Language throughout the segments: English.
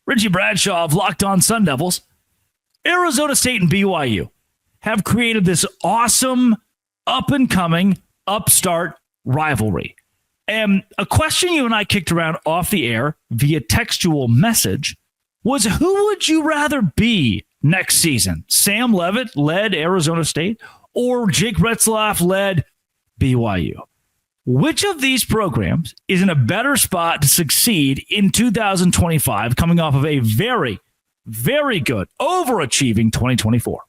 Richie Bradshaw of Locked On Sun Devils. Arizona State and BYU have created this awesome, up-and-coming, upstart rivalry. And a question you and I kicked around off the air via textual message was, who would you rather be next season? Sam Leavitt led Arizona State or Jake Retzlaff led BYU? Which of these programs is in a better spot to succeed in 2025, coming off of a very, very good, overachieving 2024?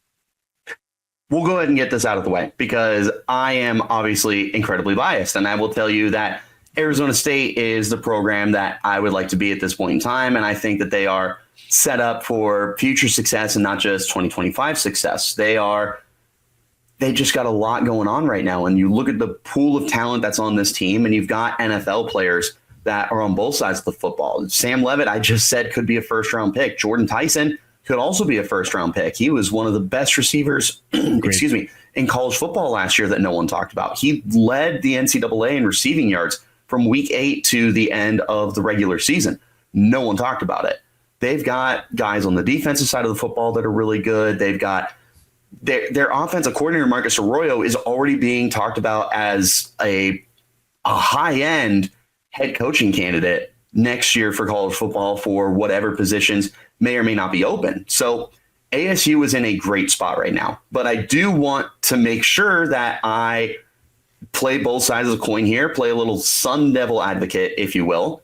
We'll go ahead and get this out of the way because I am obviously incredibly biased. And I will tell you that Arizona State is the program that I would like to be at this point in time. And I think that they are set up for future success and not just 2025 success. They just got a lot going on right now. And you look at the pool of talent that's on this team, and you've got NFL players that are on both sides of the football. Sam Leavitt, I just said, could be a first-round pick. Jordan Tyson could also be a first-round pick. He was one of the best receivers, in college football last year that no one talked about. He led the NCAA in receiving yards from week 8 to the end of the regular season. No one talked about it. They've got guys on the defensive side of the football that are really good. They've got their offensive coordinator, Marcus Arroyo, is already being talked about as a high-end head coaching candidate next year for college football for whatever positions may or may not be open. So ASU is in a great spot right now. But I do want to make sure that I play both sides of the coin here, play a little Sun Devil advocate, if you will,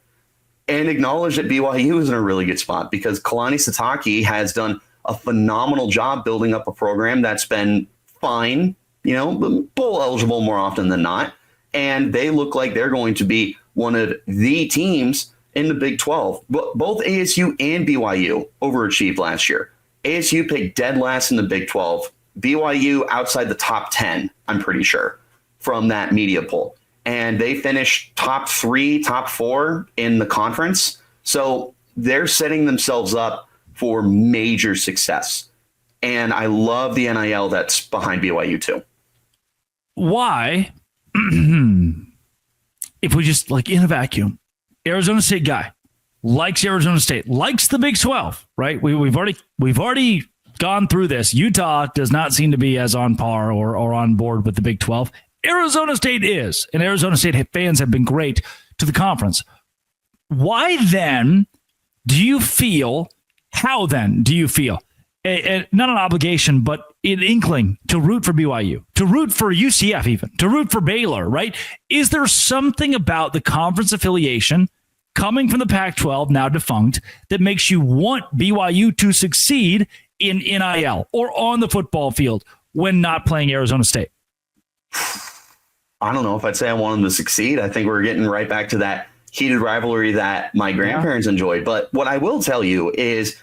and acknowledge that BYU is in a really good spot because Kalani Sitake has done a phenomenal job building up a program that's been fine, bowl eligible more often than not. And they look like they're going to be one of the teams in the Big 12. Both ASU and BYU overachieved last year. ASU picked dead last in the Big 12. BYU outside the top 10, I'm pretty sure, from that media poll. And they finished top 3, top 4 in the conference. So they're setting themselves up for major success. And I love the NIL that's behind BYU too. Why, if we just in a vacuum, Arizona State guy likes Arizona State, likes the Big 12, right? We've already gone through this. Utah does not seem to be as on par or on board with the Big 12. Arizona State is, and Arizona State fans have been great to the conference. Why then do you feel? How then do you feel? Not an obligation, but an inkling to root for BYU, to root for UCF even, to root for Baylor, right? Is there something about the conference affiliation coming from the Pac-12, now defunct, that makes you want BYU to succeed in NIL or on the football field when not playing Arizona State? I don't know if I'd say I want them to succeed. I think we're getting right back to that heated rivalry that my grandparents enjoyed. But what I will tell you is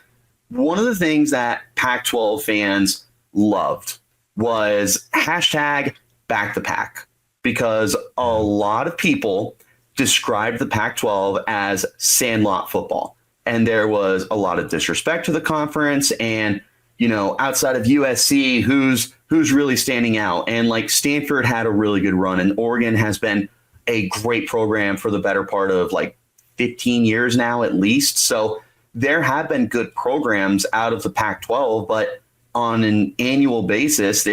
one of the things that Pac-12 fans loved was hashtag back the pack, because a lot of people described the Pac-12 as sandlot football. And there was a lot of disrespect to the conference. And, outside of USC, who's really standing out? And Stanford had a really good run, and Oregon has been a great program for the better part of 15 years now, at least. So there have been good programs out of the Pac-12, but on an annual basis,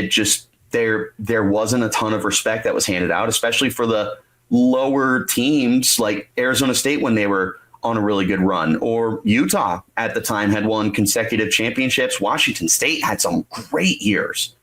there wasn't a ton of respect that was handed out, especially for the lower teams like Arizona State when they were on a really good run, or Utah at the time had won consecutive championships. Washington State had some great years.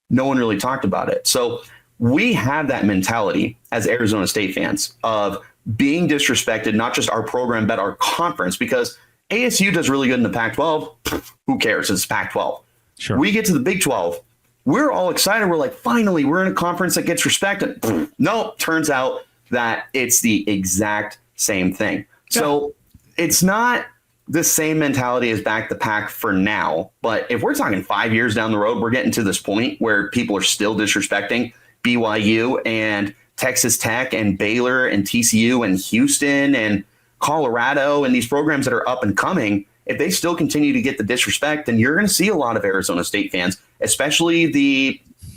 No one really talked about it. So we have that mentality as Arizona State fans of being disrespected, not just our program, but our conference, because ASU does really good in the Pac-12. Who cares? It's Pac-12. Sure. We get to the Big 12. We're all excited. We're finally, we're in a conference that gets respected. No, turns out that it's the exact same thing. Yeah. So it's not the same mentality as back the pack for now. But if we're talking 5 years down the road, we're getting to this point where people are still disrespecting BYU and Texas Tech and Baylor and TCU and Houston and Colorado and these programs that are up and coming. If they still continue to get the disrespect, then you're going to see a lot of Arizona State fans, especially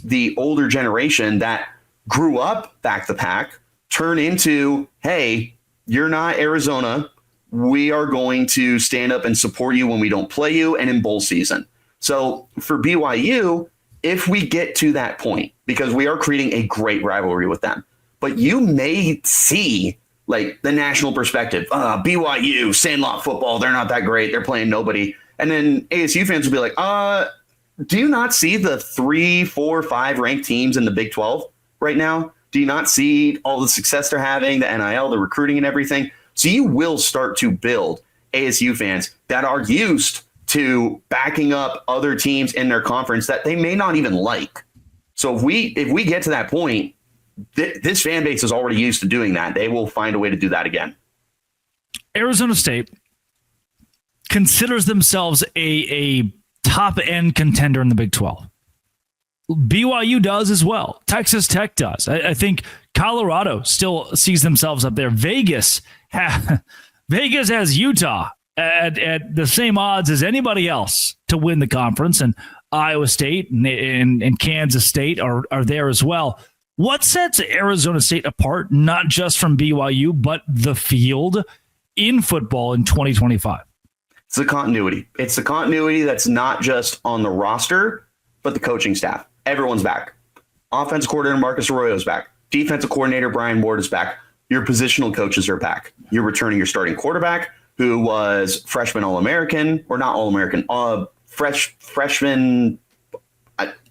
the older generation that grew up back the pack, turn into, hey, you're not Arizona. we are going to stand up and support you when we don't play you and in bowl season. So for BYU, if we get to that point, because we are creating a great rivalry with them, but you may see like the national perspective, BYU, Sandlot football, they're not that great. They're playing nobody. And then ASU fans will be like, do you not see the 3, 4, 5 ranked teams in the Big 12 right now? Do you not see all the success they're having, the NIL, the recruiting and everything? So you will start to build ASU fans that are used to backing up other teams in their conference that they may not even like. So if we get to that point, this fan base is already used to doing that. They will find a way to do that again. Arizona State considers themselves a top-end contender in the Big 12. BYU does as well. Texas Tech does. I think Colorado still sees themselves up there. Vegas has Utah at the same odds as anybody else to win the conference, and Iowa State and Kansas State are there as well. What sets Arizona State apart, not just from BYU, but the field in football in 2025? It's the continuity. It's the continuity that's not just on the roster, but the coaching staff. Everyone's back. Offensive coordinator Marcus Arroyo's back. Defensive coordinator Brian Ward is back. Your positional coaches are back. You're returning your starting quarterback, who was freshman All-American, or not All-American, freshman,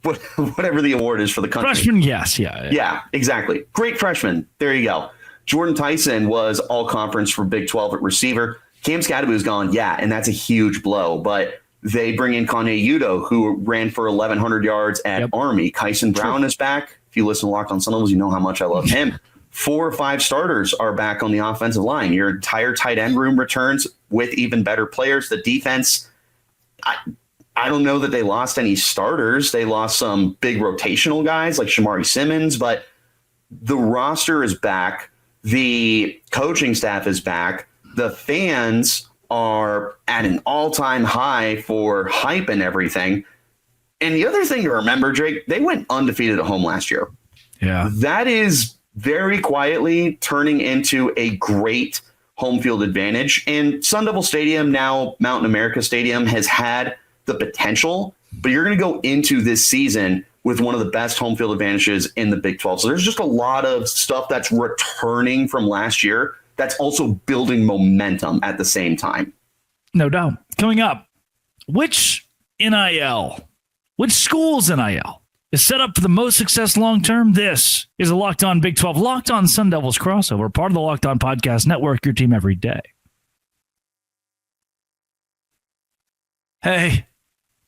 whatever the award is for the country. Freshman, yes, yeah. Yeah, exactly. Great freshman. There you go. Jordan Tyson was all-conference for Big 12 at receiver. Cam Scadaboo's gone, yeah, and that's a huge blow. But they bring in Kanye Udo, who ran for 1,100 yards at Army. Kyson Brown is back. If you listen to Locked on Sun Devils, you know how much I love him. 4 or 5 starters are back on the offensive line. Your entire tight end room returns with even better players. The defense, I don't know that they lost any starters. They lost some big rotational guys like Shamari Simmons, but the roster is back. The coaching staff is back. The fans are at an all-time high for hype and everything. And the other thing to remember, Drake, they went undefeated at home last year. Yeah. That is very quietly turning into a great home field advantage. And Sun Devil Stadium, now Mountain America Stadium, has had the potential, but you're going to go into this season with one of the best home field advantages in the Big 12. So there's just a lot of stuff that's returning from last year that's also building momentum at the same time. No doubt. Coming up, which school's NIL is set up for the most success long-term? This is a Locked On Big 12, Locked On Sun Devils crossover, part of the Locked On Podcast Network, your team every day. Hey,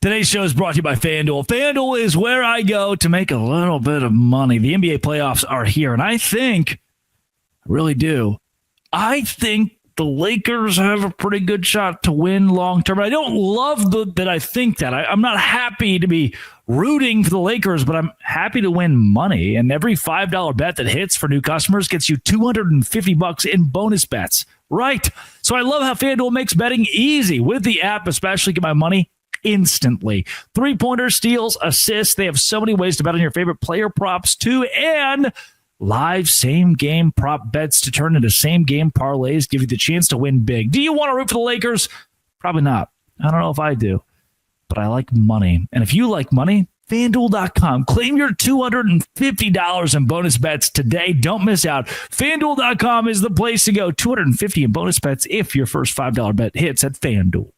today's show is brought to you by FanDuel. FanDuel is where I go to make a little bit of money. The NBA playoffs are here, and I really do. I think the Lakers have a pretty good shot to win long-term. I don't love that I think that. I'm not happy to be rooting for the Lakers, but I'm happy to win money. And every $5 bet that hits for new customers gets you $250 in bonus bets. Right. So I love how FanDuel makes betting easy. With the app, especially, get my money instantly. 3-pointer, steals, assists. They have so many ways to bet on your favorite player props, too. And live same-game prop bets to turn into same-game parlays give you the chance to win big. Do you want to root for the Lakers? Probably not. I don't know if I do. But I like money. And if you like money, FanDuel.com. Claim your $250 in bonus bets today. Don't miss out. FanDuel.com is the place to go. $250 in bonus bets if your first $5 bet hits at FanDuel.